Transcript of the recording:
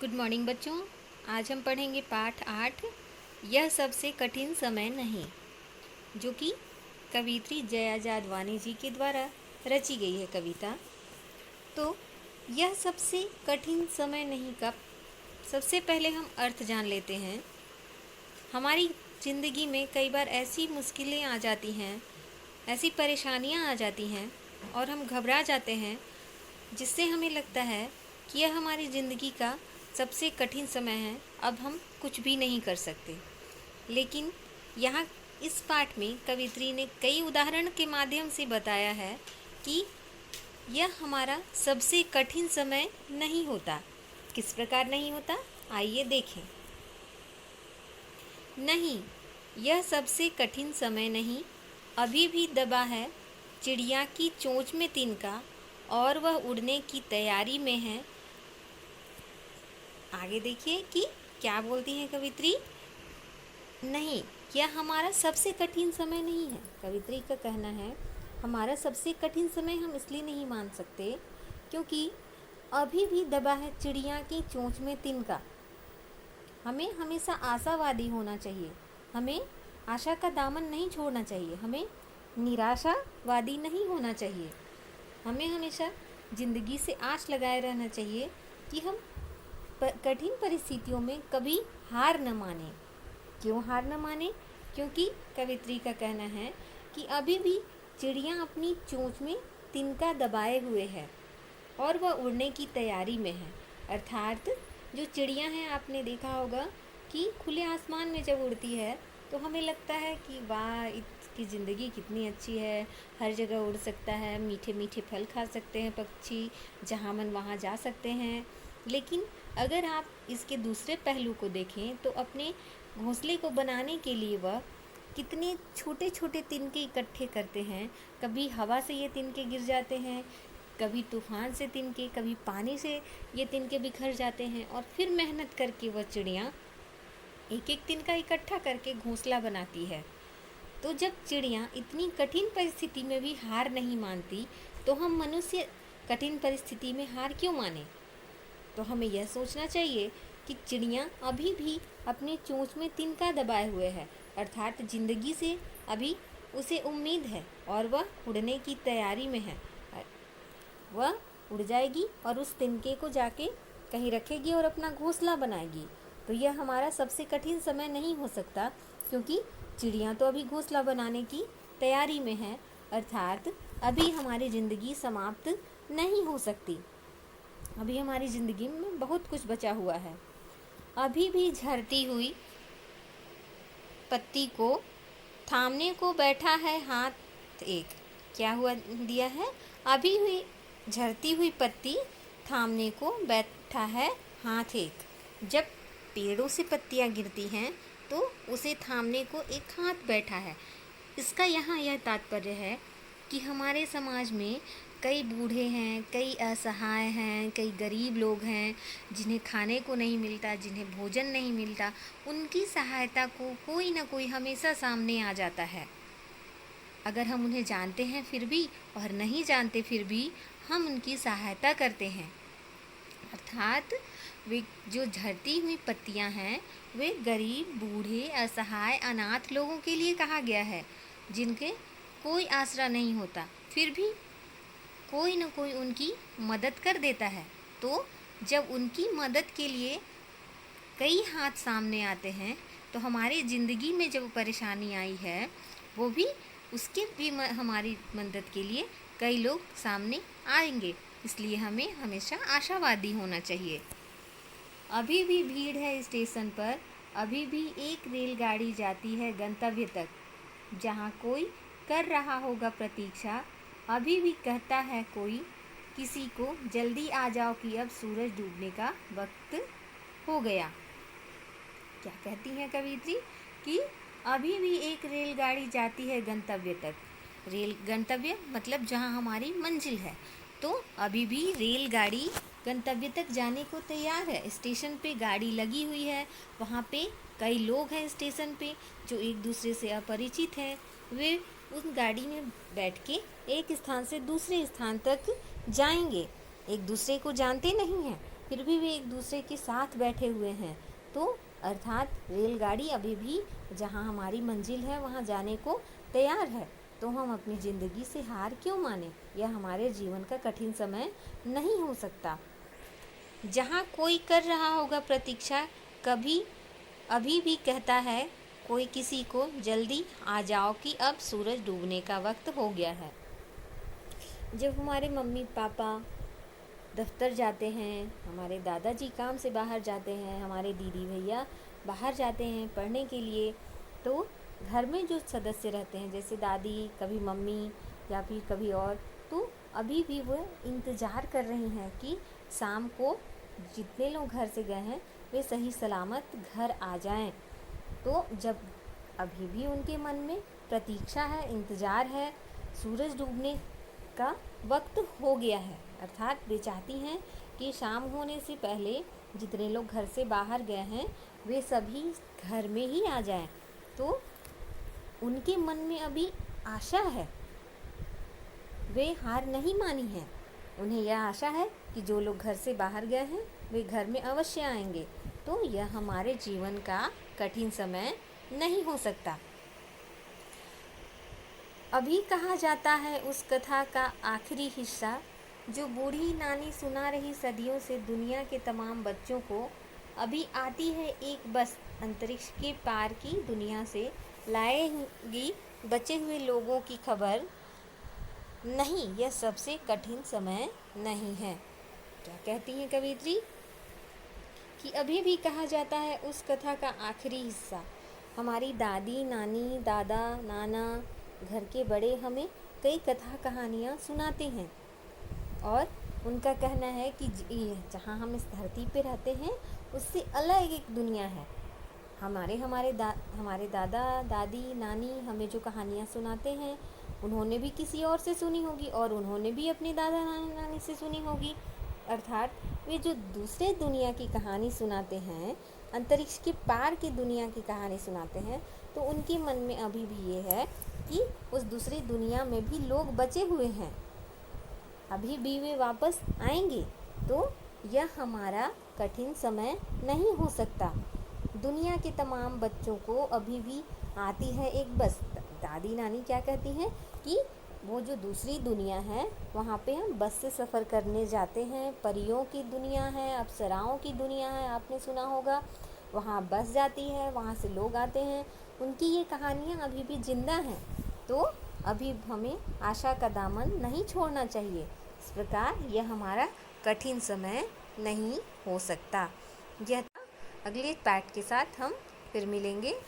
Good morning बच्चों। आज हम पढ़ेंगे पाठ 8, यह सबसे कठिन समय नहीं, जो कि कवियत्री जया जादवानी जी के द्वारा रची गई है कविता। तो यह सबसे कठिन समय नहीं का सबसे पहले हम अर्थ जान लेते हैं। हमारी ज़िंदगी में कई बार ऐसी मुश्किलें आ जाती हैं, ऐसी परेशानियां आ जाती हैं और हम घबरा जाते हैं, जिससे हमें लगता है कि यह हमारी ज़िंदगी का सबसे कठिन समय है, अब हम कुछ भी नहीं कर सकते। लेकिन यहाँ इस पाठ में कवित्री ने कई उदाहरण के माध्यम से बताया है कि यह हमारा सबसे कठिन समय नहीं होता। किस प्रकार नहीं होता, आइए देखें। नहीं, यह सबसे कठिन समय नहीं, अभी भी दबा है चिड़िया की चोंच में तिनका और वह उड़ने की तैयारी में है। आगे देखिए कि क्या बोलती है कवित्री। नहीं, यह हमारा सबसे कठिन समय नहीं है। कवित्री का कहना है हमारा सबसे कठिन समय हम इसलिए नहीं मान सकते क्योंकि अभी भी दबा है चिड़िया की चोंच में तिनका। हमें हमेशा आशावादी होना चाहिए, हमें आशा का दामन नहीं छोड़ना चाहिए, हमें निराशावादी नहीं होना चाहिए। हमें हमेशा ज़िंदगी से आश लगाए रहना चाहिए कि हम कठिन परिस्थितियों में कभी हार न माने। क्यों हार न माने? क्योंकि कवित्री का कहना है कि अभी भी चिड़िया अपनी चोंच में तिनका दबाए हुए है और वह उड़ने की तैयारी में है। अर्थात जो चिड़िया हैं, आपने देखा होगा कि खुले आसमान में जब उड़ती है तो हमें लगता है कि वाह, इसकी ज़िंदगी कितनी अच्छी है, हर जगह उड़ सकता है, मीठे मीठे फल खा सकते हैं पक्षी, जहाँ मन वहाँ जा सकते हैं। लेकिन अगर आप इसके दूसरे पहलू को देखें तो अपने घोंसले को बनाने के लिए वह कितने छोटे छोटे तिनके इकट्ठे करते हैं। कभी हवा से ये तिनके गिर जाते हैं, कभी तूफान से तिनके, कभी पानी से ये तिनके बिखर जाते हैं और फिर मेहनत करके वह चिड़िया एक एक तिनका इकट्ठा करके घोंसला बनाती है। तो जब चिड़िया इतनी कठिन परिस्थिति में भी हार नहीं मानती, तो हम मनुष्य कठिन परिस्थिति में हार क्यों माने? तो हमें यह सोचना चाहिए कि चिड़िया अभी भी अपने चोंच में तिनका दबाए हुए है, अर्थात ज़िंदगी से अभी उसे उम्मीद है और वह उड़ने की तैयारी में है। वह उड़ जाएगी और उस तिनके को जाके कहीं रखेगी और अपना घोंसला बनाएगी। तो यह हमारा सबसे कठिन समय नहीं हो सकता, क्योंकि चिड़िया तो अभी घोंसला बनाने की तैयारी में है, अर्थात अभी हमारी ज़िंदगी समाप्त नहीं हो सकती। अभी हमारी ज़िंदगी में बहुत कुछ बचा हुआ है। अभी भी झरती हुई पत्ती को थामने को बैठा है हाथ एक। क्या हुआ दिया है? अभी हुई झरती हुई पत्ती थामने को बैठा है हाथ एक। जब पेड़ों से पत्तियां गिरती हैं तो उसे थामने को एक हाथ बैठा है। इसका यहाँ यह तात्पर्य है कि हमारे समाज में कई बूढ़े हैं, कई असहाय हैं, कई गरीब लोग हैं जिन्हें खाने को नहीं मिलता, जिन्हें भोजन नहीं मिलता। उनकी सहायता को कोई ना कोई हमेशा सामने आ जाता है। अगर हम उन्हें जानते हैं फिर भी और नहीं जानते फिर भी हम उनकी सहायता करते हैं। अर्थात वे जो झड़ती हुई पत्तियां हैं वे गरीब, बूढ़े, असहाय, अनाथ लोगों के लिए कहा गया है, जिनके कोई आसरा नहीं होता, फिर भी कोई न कोई उनकी मदद कर देता है। तो जब उनकी मदद के लिए कई हाथ सामने आते हैं तो हमारी ज़िंदगी में जब परेशानी आई है वो भी उसके भी हमारी मदद के लिए कई लोग सामने आएंगे। इसलिए हमें हमेशा आशावादी होना चाहिए। अभी भी भीड़ है स्टेशन पर, अभी भी एक रेलगाड़ी जाती है गंतव्य तक, जहाँ कोई कर रहा होगा प्रतीक्षा। अभी भी कहता है कोई किसी को, जल्दी आ जाओ कि अब सूरज डूबने का वक्त हो गया। क्या कहती है कवित्री कि अभी भी एक रेलगाड़ी जाती है गंतव्य तक। रेल गंतव्य मतलब जहाँ हमारी मंजिल है। तो अभी भी रेलगाड़ी गंतव्य तक जाने को तैयार है। स्टेशन पे गाड़ी लगी हुई है, वहाँ पे कई लोग हैं स्टेशन पे जो एक दूसरे से अपरिचित हैं। वे उस गाड़ी में बैठ के एक स्थान से दूसरे स्थान तक जाएंगे, एक दूसरे को जानते नहीं हैं, फिर भी वे एक दूसरे के साथ बैठे हुए हैं। तो अर्थात रेलगाड़ी अभी भी जहाँ हमारी मंजिल है वहाँ जाने को तैयार है। तो हम अपनी ज़िंदगी से हार क्यों माने? यह हमारे जीवन का कठिन समय नहीं हो सकता। जहाँ कोई कर रहा होगा प्रतीक्षा, कभी अभी भी कहता है कोई किसी को, जल्दी आ जाओ कि अब सूरज डूबने का वक्त हो गया है। जब हमारे मम्मी पापा दफ्तर जाते हैं, हमारे दादाजी काम से बाहर जाते हैं, हमारे दीदी भैया बाहर जाते हैं पढ़ने के लिए, तो घर में जो सदस्य रहते हैं जैसे दादी, कभी मम्मी या फिर कभी और, तो अभी भी वो इंतज़ार कर रही हैं कि शाम को जितने लोग घर से गए हैं वे सही सलामत घर आ जाएं। तो जब अभी भी उनके मन में प्रतीक्षा है, इंतज़ार है, सूरज डूबने का वक्त हो गया है, अर्थात वे चाहती हैं कि शाम होने से पहले जितने लोग घर से बाहर गए हैं वे सभी घर में ही आ जाएं। तो उनके मन में अभी आशा है, वे हार नहीं मानी है। उन्हें यह आशा है कि जो लोग घर से बाहर गए हैं वे घर में अवश्य आएंगे। तो यह हमारे जीवन का कठिन समय नहीं हो सकता। अभी कहा जाता है उस कथा का आखिरी हिस्सा जो बूढ़ी नानी सुना रही सदियों से दुनिया के तमाम बच्चों को। अभी आती है एक बस अंतरिक्ष के पार की दुनिया से लाएगी बचे हुए लोगों की खबर। नहीं, यह सबसे कठिन समय नहीं है। क्या कहती हैं कवित्री कि अभी भी कहा जाता है उस कथा का आखिरी हिस्सा। हमारी दादी, नानी, दादा, नाना, घर के बड़े हमें कई कथा कहानियाँ सुनाते हैं और उनका कहना है कि जहाँ हम इस धरती पे रहते हैं उससे अलग एक दुनिया है। हमारे दादा, दादी, नानी हमें जो कहानियाँ सुनाते हैं उन्होंने भी किसी और से सुनी होगी और उन्होंने भी अपने दादा नानी से सुनी होगी। अर्थात वे जो दूसरे दुनिया की कहानी सुनाते हैं, अंतरिक्ष के पार की दुनिया की कहानी सुनाते हैं, तो उनके मन में अभी भी ये है कि उस दूसरी दुनिया में भी लोग बचे हुए हैं, अभी भी वे वापस आएंगे। तो यह हमारा कठिन समय नहीं हो सकता। दुनिया के तमाम बच्चों को अभी भी आती है एक बस। दादी नानी क्या कहती हैं कि वो जो दूसरी दुनिया है वहाँ पे हम बस से सफ़र करने जाते हैं। परियों की दुनिया है, अप्सराओं की दुनिया है, आपने सुना होगा। वहाँ बस जाती है, वहाँ से लोग आते हैं। उनकी ये कहानियाँ अभी भी ज़िंदा हैं। तो अभी हमें आशा का दामन नहीं छोड़ना चाहिए। इस प्रकार यह हमारा कठिन समय नहीं हो सकता। यह अगले पार्ट के साथ हम फिर मिलेंगे।